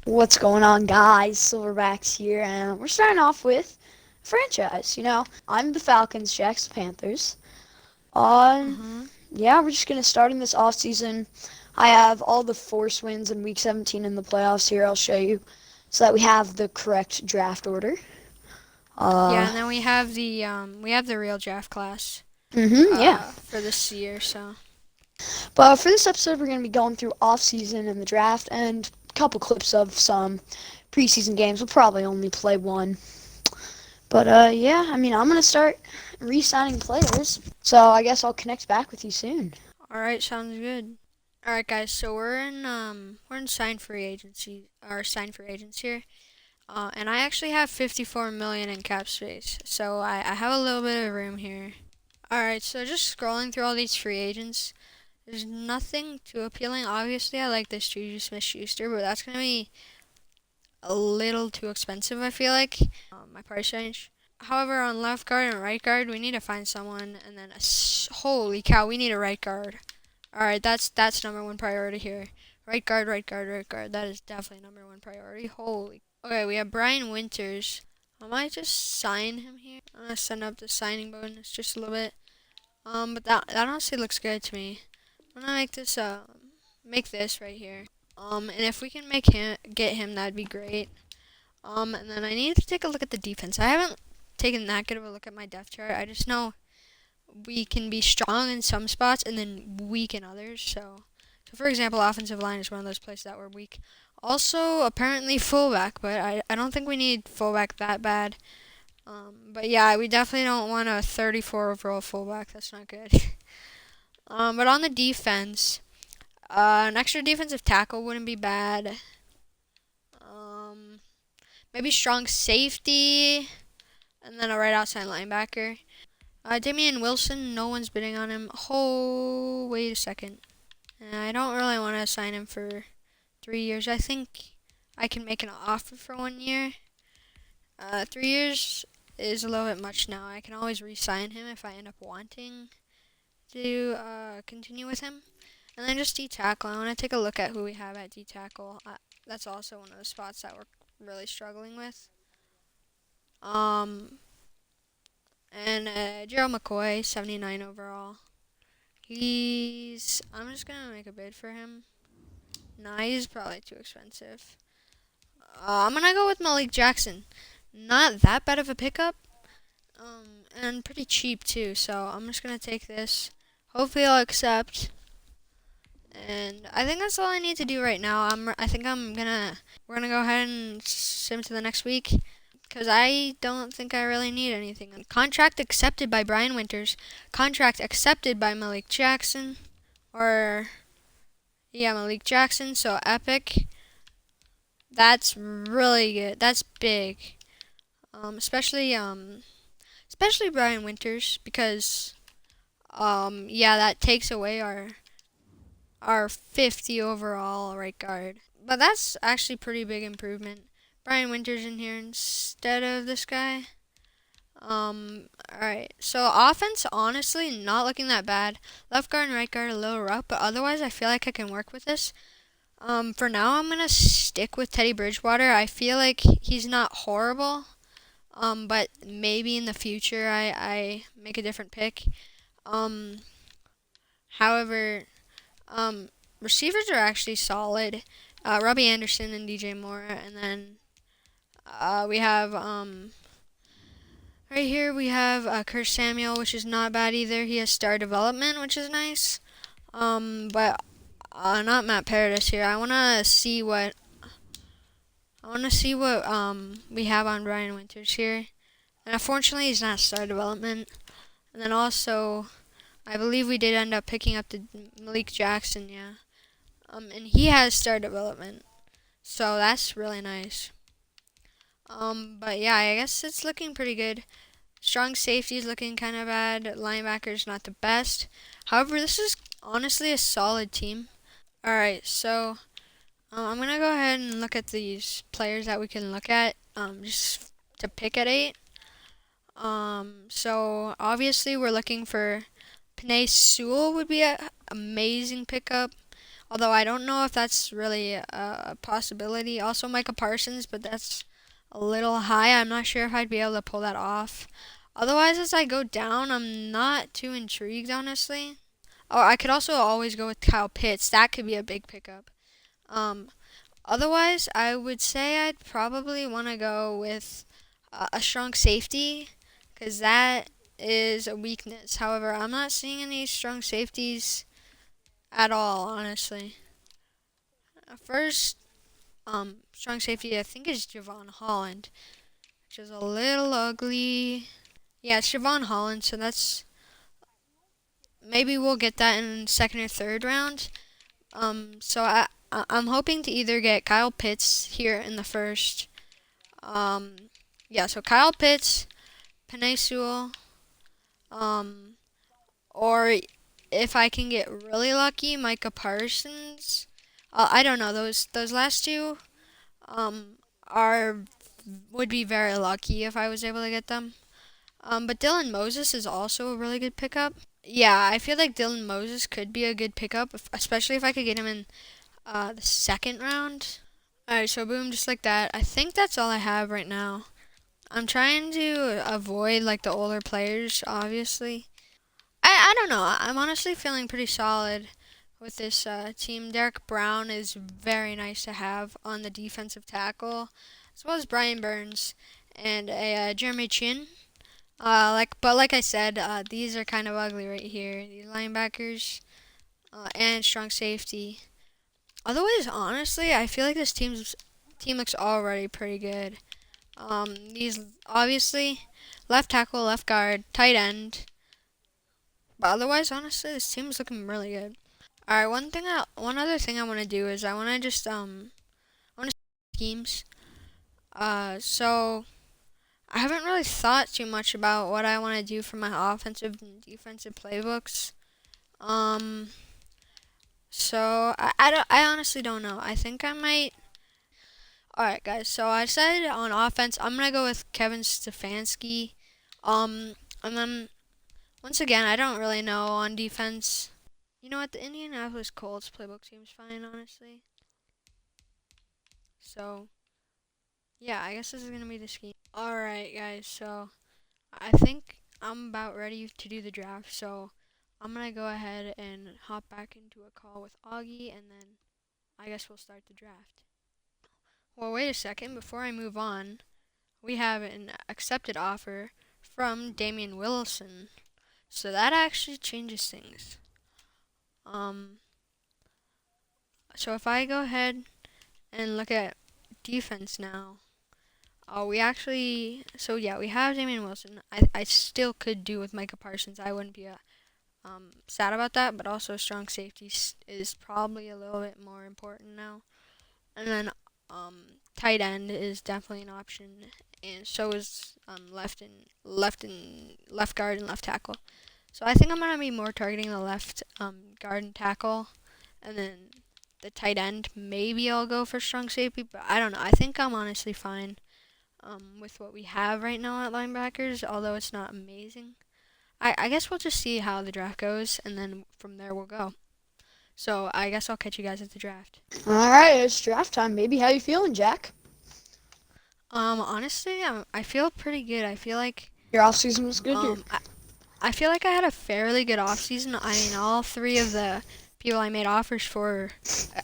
What's going on, guys? Silverbacks here, and we're starting off with franchise. I'm the Falcons, Jack's the Panthers. Uh, Uh-huh. yeah, we're just gonna start in this off season. I have all the force wins in Week 17 in the playoffs here. I'll show you, so that we have the correct draft order. Yeah, Uh, and then we have the real draft class yeah. for this year, so But for this episode, we're gonna be going through off season and the draft, and a couple clips of some preseason games. We'll probably only play one. But yeah, I'm gonna start re-signing players. So I guess I'll connect back with you soon. all right, sounds good. All right, guys, so we're in sign free agency or sign free agents here. And I actually have 54 million in cap space, so I have a little bit of room here. All right, so just scrolling through all these free agents, there's nothing too appealing. Obviously, I like this Juju Smith-Schuster, but that's gonna be a little too expensive, I feel like, my price range. However, on left guard and right guard, we need to find someone, and then holy cow, we need a right guard. All right, that's number one priority here. Right guard, right guard, right guard. That is definitely number one priority. Holy. Okay, we have Brian Winters. I might just sign him here. I'm gonna send up the signing bonus just a little bit. But that honestly looks good to me. I'm gonna make this right here. And if we can get him, that'd be great. And then I need to take a look at the defense. I haven't taken that good of a look at my depth chart. I just know we can be strong in some spots and then weak in others. So for example, offensive line is one of those places that we're weak. Also, apparently fullback, but I don't think we need fullback that bad. But yeah, we definitely don't want a 34 overall fullback. That's not good. But on the defense, an extra defensive tackle wouldn't be bad. Um, Maybe strong safety, and then a right outside linebacker. Damian Wilson, no one's bidding on him. Oh, wait a second. I don't really want to sign him for 3 years. I think I can make an offer for 1 year. 3 years is a little bit much now. I can always re-sign him if I end up wanting to continue with him. And then just D tackle. I want to take a look at who we have at D tackle. That's also one of the spots that we're really struggling with. Um, and Gerald McCoy, 79 overall. I'm just gonna make a bid for him. Nah, he's probably too expensive. I'm gonna go with Malik Jackson. Not that bad of a pickup. And pretty cheap too. So I'm just gonna take this. Hopefully I'll accept. And I think that's all I need to do right now. I think we're gonna go ahead and sim to the next week because I don't think I really need anything. Contract accepted by Brian Winters. Contract accepted by Malik Jackson. Or yeah, Malik Jackson. So epic. That's really good. That's big. Especially Brian Winters because yeah, that takes away our 50 overall right guard. But that's actually pretty big improvement. Brian Winters in here instead of this guy. Alright. So offense, honestly, not looking that bad. Left guard and right guard a little rough, but otherwise I feel like I can work with this. For now I'm gonna stick with Teddy Bridgewater. I feel like he's not horrible. But maybe in the future I make a different pick. Um, However, receivers are actually solid. Robbie Anderson and DJ Moore, and then we have right here we have Kurt Samuel, which is not bad either. He has star development, which is nice. But not Matt Paradis here. I want to see what we have on Brian Winters here, and unfortunately he's not star development. And then also I believe we did end up picking up the Malik Jackson, yeah. And he has star development, so that's really nice. But yeah, I guess it's looking pretty good. Strong safety is looking kind of bad. Linebacker's not the best. However, this is honestly a solid team. All right, so I'm gonna go ahead and look at these players that we can look at, just to pick at 8. So obviously we're looking for Panay Sewell would be an amazing pickup. Although I don't know if that's really a possibility. Also Micah Parsons, but that's a little high. I'm not sure if I'd be able to pull that off. Otherwise, as I go down, I'm not too intrigued, honestly. Or I could also always go with Kyle Pitts. That could be a big pickup. Um, Otherwise, I would say I'd probably want to go with a strong safety, because that is a weakness. However, I'm not seeing any strong safeties at all, honestly. First, strong safety I think is Javon Holland, which is a little ugly. Yeah, it's Javon Holland, so that's maybe we'll get that in second or third round. I'm hoping to either get Kyle Pitts here in the first. Um, yeah, so Kyle Pitts, Penei Sewell, um, or if I can get really lucky, Micah Parsons. I don't know. Those last two um are would be very lucky if I was able to get them. But Dylan Moses is also a really good pickup. Yeah, I feel like Dylan Moses could be a good pickup, especially if I could get him in the second round. Alright, so boom, just like that. I think that's all I have right now. I'm trying to avoid like the older players, obviously. I don't know. I'm honestly feeling pretty solid with this team. Derek Brown is very nice to have on the defensive tackle, as well as Brian Burns and a Jeremy Chin. But like I said, these are kind of ugly right here. These linebackers and strong safety. Otherwise, honestly, I feel like this team looks already pretty good. These obviously left tackle, left guard, tight end. But otherwise, honestly, this team is looking really good. All right, one other thing I want to do is I want to just I want to schemes. So I haven't really thought too much about what I want to do for my offensive and defensive playbooks. Um, I honestly don't know. I think I might. All right, guys. So I decided on offense, I'm gonna go with Kevin Stefanski. And then once again, I don't really know on defense. You know what? The Indianapolis Colts playbook seems fine, honestly. So yeah, I guess this is gonna be the scheme. All right, guys. So I think I'm about ready to do the draft. So I'm gonna go ahead and hop back into a call with Augie, and then I guess we'll start the draft. Well, wait a second. Before I move on, we have an accepted offer from Damian Wilson. So that actually changes things. Um, so if I go ahead and look at defense now, we actually, so yeah, we have Damian Wilson. I still could do with Micah Parsons. I wouldn't be sad about that, but also strong safety is probably a little bit more important now. And then tight end is definitely an option, and so is left guard and left tackle. So I think I'm gonna be more targeting the left guard and tackle, and then the tight end. Maybe I'll go for strong safety, but I don't know. I think I'm honestly fine with what we have right now at linebackers, although it's not amazing. I guess we'll just see how the draft goes, and then from there we'll go. So I guess I'll catch you guys at the draft. All right, it's draft time, baby. How you feeling, Jack? Honestly, I feel pretty good. I feel like Your off season was good. I feel like I had a fairly good off season. I mean, all three of the people I made offers for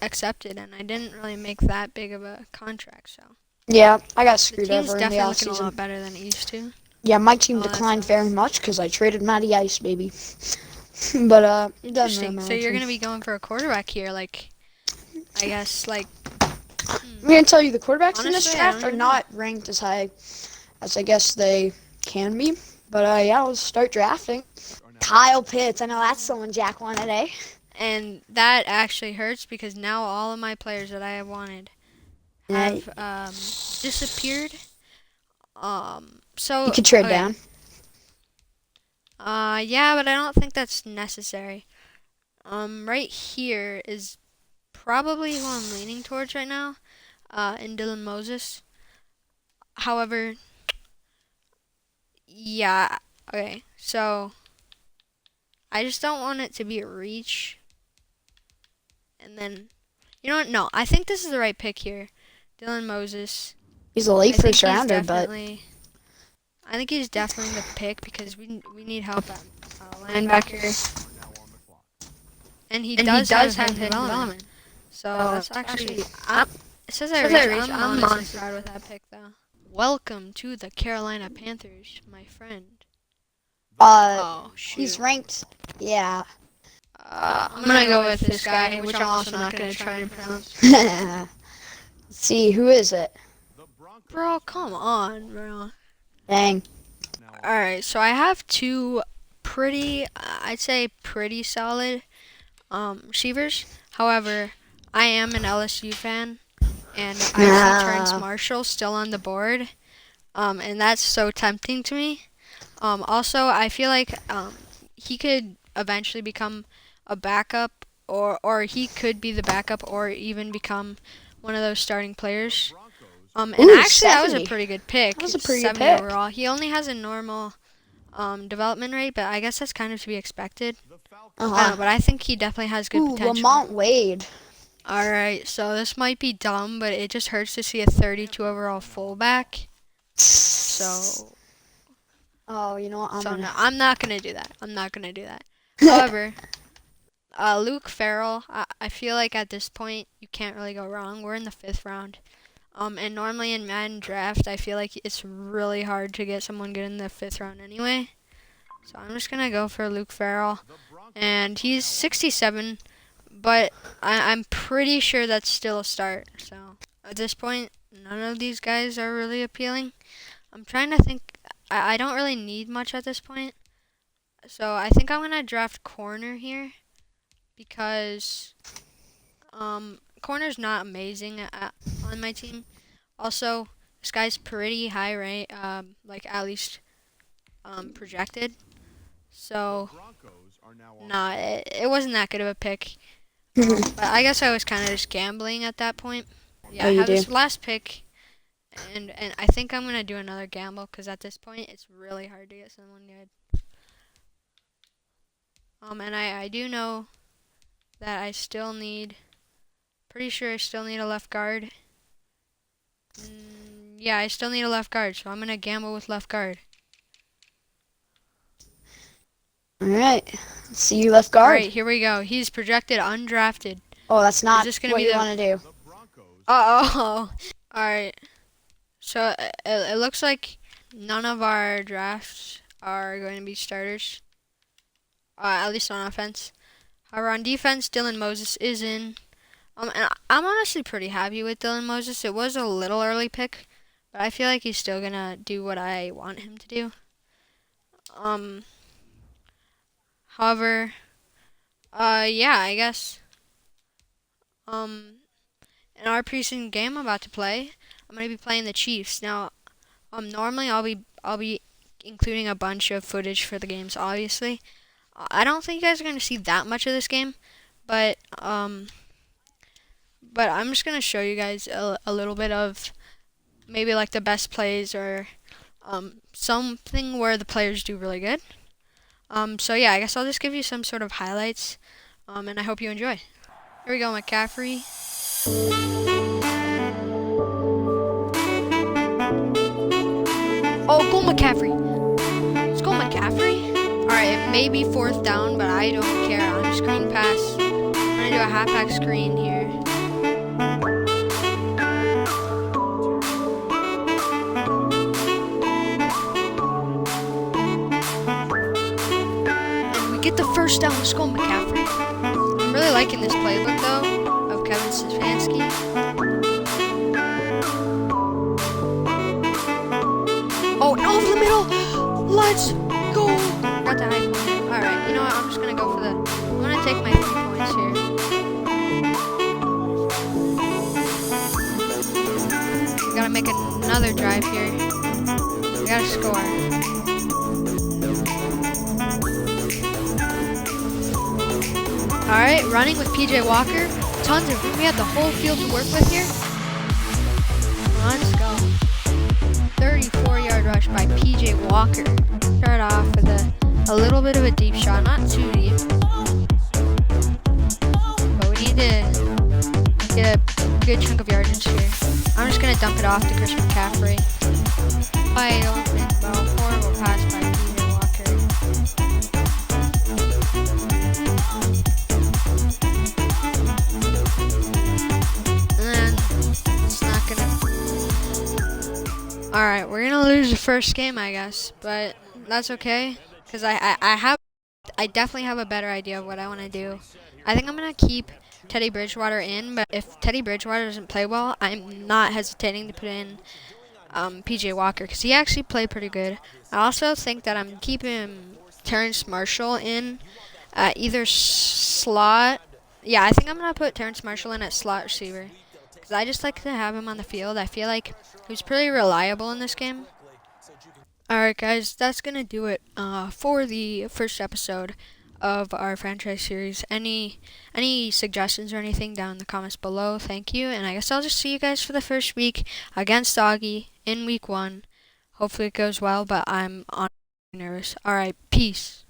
accepted, and I didn't really make that big of a contract. So Yeah, I got the screwed team's over in the definitely off looking a season. lot better than it used to. Yeah, my team That's declined very nice. much because I traded Matty Ice, baby. But it doesn't really Interesting. So matter you're to me. gonna be going for a quarterback here, like I guess, like I'm gonna tell you the quarterbacks in this honestly, I draft don't are even know. not ranked as high as I guess they can be. But yeah, let's start drafting. Kyle Pitts. I know that's someone Jack wanted, eh? And that actually hurts because now all of my players that I wanted Yeah, have disappeared. you So could trade okay. down. Yeah, but I don't think that's necessary. Right here is probably who I'm leaning towards right now. In Dylan Moses. However, yeah. Okay, so I just don't want it to be a reach. And then, you know what? No, I think this is the right pick here. Dylan Moses. He's a late first rounder, but I think he's definitely the pick because we need help at linebacker. And he does have head development. So that's actually, it says I reach. I'm honestly proud with that pick, though. Welcome to the Carolina Panthers, my friend. Oh, shoot. He's ranked, yeah. I'm gonna go with this guy, which I'm also not gonna try and pronounce. Let's see, who is it? Bro, come on, bro. Dang. Alright, so I have two pretty, I'd say pretty solid receivers. However, I am an LSU fan, and I see Terrence Marshall still on the board, and that's so tempting to me. Also, I feel like he could eventually become a backup, or he could be the backup, or even become one of those starting players. And Ooh, actually, 70. that was a pretty good pick. That was a pretty good 70 pick. overall. He only has a normal development rate, but I guess that's kind of to be expected. I don't know, but I think he definitely has good potential. Lamont Wade. Alright, so this might be dumb, but it just hurts to see a 32 overall fullback. So, oh, you know what? no, I'm not going to do that. I'm not going to do that. However, Luke Farrell, I feel like at this point, you can't really go wrong. We're in the 5th round. And normally in Madden draft, I feel like it's really hard to get someone good in the 5th round anyway. So I'm just going to go for Luke Farrell. And he's 67, but I'm pretty sure that's still a start. So at this point, none of these guys are really appealing. I'm trying to think. I don't really need much at this point. So I think I'm going to draft corner here because corner's not amazing on my team. Also, this guy's pretty high rate, like at least projected. So, nah, it wasn't that good of a pick. But I guess I was kind of just gambling at that point. Yeah, I have this last pick, and I think I'm going to do another gamble because at this point it's really hard to get someone good. And I do know that I still need, pretty sure I still need a left guard. Yeah, I still need a left guard, so I'm going to gamble with left guard. Alright, let's see you left guard. Alright, here we go. He's projected undrafted. Oh, that's not what you want to do. Uh-oh. Alright. So, it looks like none of our drafts are going to be starters. At least on offense. However, on defense, Dylan Moses is in. And I'm honestly pretty happy with Dylan Moses. It was a little early pick, but I feel like he's still going to do what I want him to do. However, yeah, I guess, in our preseason game I'm about to play, I'm going to be playing the Chiefs. Now, normally I'll be including a bunch of footage for the games, obviously. I don't think you guys are going to see that much of this game, but I'm just going to show you guys a little bit of maybe like the best plays or something where the players do really good. So yeah, I guess I'll just give you some sort of highlights, and I hope you enjoy. Here we go, McCaffrey. Oh, go McCaffrey. Let's go McCaffrey. Alright, it may be 4th down, but I don't care. On a screen pass, I'm going to do a halfback screen here. Get the first down. Let's go, McCaffrey. I'm really liking this playbook, though, of Kevin Stefanski. Oh, over the middle. Let's go. Got the high point. All right, you know what? I'm just going to go for the... I'm going to take my 3 points here. We got to make another drive here. We got to score. Alright, running with PJ Walker. Tons of room. We have the whole field to work with here. Let's go. 34-yard rush by PJ Walker. Start off with a little bit of a deep shot. Not too deep. But we need to good chunk of yardage here. I'm just going to dump it off to Chris McCaffrey. Wide open, ball, horrible pass by PJ Walker. And then it's not going to... Alright, we're going to lose the first game, I guess. But that's okay. Because I definitely have a better idea of what I want to do. I think I'm going to keep Teddy Bridgewater in, but if Teddy Bridgewater doesn't play well, I'm not hesitating to put in PJ Walker, because he actually played pretty good. I also think that I'm keeping Terrence Marshall in either slot. Yeah, I think I'm going to put Terrence Marshall in at slot receiver, because I just like to have him on the field. I feel like he's pretty reliable in this game. Alright guys, that's going to do it for the first episode of our franchise series. Any suggestions or anything down in the comments below, thank you. And I guess I'll just see you guys for the first week against Augie in week 1. Hopefully it goes well, but I'm honestly nervous. Alright, peace.